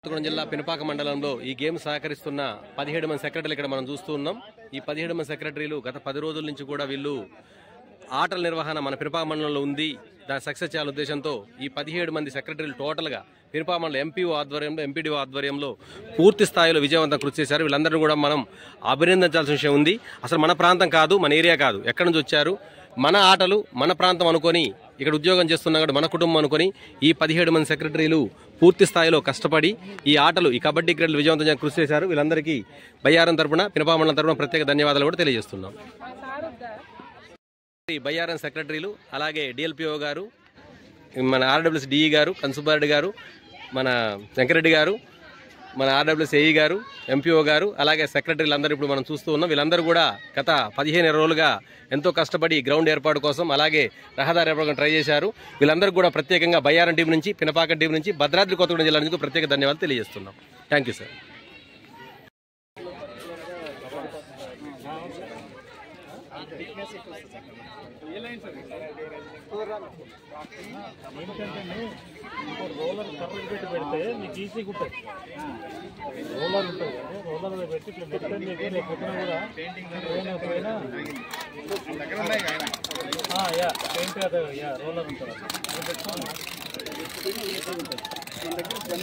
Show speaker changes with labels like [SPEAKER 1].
[SPEAKER 1] కొత్తగూడెం జిల్లా పినపాక మండలంలో ఈ గేమ్ సహకరిస్తున్న 17 మంది సెక్రటరీలు ఇక్కడ మనం చూస్తూ ఉన్నాం. ఈ 17 మంది సెక్రటరీలు గత 10 రోజుల నుంచి కూడా వీళ్ళు ఆటల నిర్వహణ మన పినపాక మండలంలో ఉంది, దాని సక్సెస్ చేయాలనే ఉద్దేశంతో ఈ 17 మంది సెక్రటరీలు టోటల్గా పినపాక మండలం ఎంపీఓ ఆధ్వర్యంలో ఎంపీడీఓ ఆధ్వర్యంలో పూర్తి స్థాయిలో విజయవంతం కృషి చేశారు. వీళ్ళందరూ కూడా మనం అభినందించాల్సిన విషయం ఉంది. అసలు మన ప్రాంతం కాదు, మన ఏరియా కాదు, ఎక్కడి నుంచి వచ్చారు, మన ఆటలు మన ప్రాంతం అనుకొని ఇక్కడ ఉద్యోగం చేస్తున్నా కూడా మన కుటుంబం అనుకొని ఈ 17 మంది సెక్రటరీలు పూర్తి స్థాయిలో కష్టపడి ఈ ఆటలు ఈ కబడ్డీ క్రీడలు విజయవంతంగా కృషి చేశారు. వీళ్ళందరికీ బయ్యారం తరపున పినపాక మండలం తరపున ప్రత్యేక ధన్యవాదాలు కూడా తెలియజేస్తున్నాం. బయ్యారం సెక్రటరీలు అలాగే డిఎల్పిఓ గారు, మన ఆర్డబ్ల్యూఎస్ డిఈ గారు, కన్సుబారెడ్డి గారు, మన వెంకరెడ్డి గారు, మన ఆర్డబ్ల్యూఎస్ ఏఈ గారు, ఎంపీఓ గారు, అలాగే సెక్రటరీలు అందరూ ఇప్పుడు మనం చూస్తూ ఉన్నాం. వీళ్ళందరూ కూడా గత 15 రోజులుగా ఎంతో కష్టపడి గ్రౌండ్ ఏర్పాటు కోసం అలాగే రహదారి ఏర్పాటు ట్రై చేశారు. వీళ్ళందరూ కూడా ప్రత్యేకంగా బయ్యారం టీం నుంచి, పినపాక టీం నుంచి, భద్రాద్రి కొత్తగూడెం జిల్లా నుంచి ప్రత్యేక ధన్యవాదాలు తెలియజేస్తున్నాం. Thank you sir.
[SPEAKER 2] రోలర్ కర్రలు పెట్టి పెడితే మీకు ఈజీగా ఉంటుంది. రోలర్ ఉంటుంది కదా, రోలర్ పెట్టి ఇట్లా పెడితే మీకు రేపు పొద్దున కూడా పోయినా పెయింట్ అదే రోలర్ ఉంటుంది. రోలర్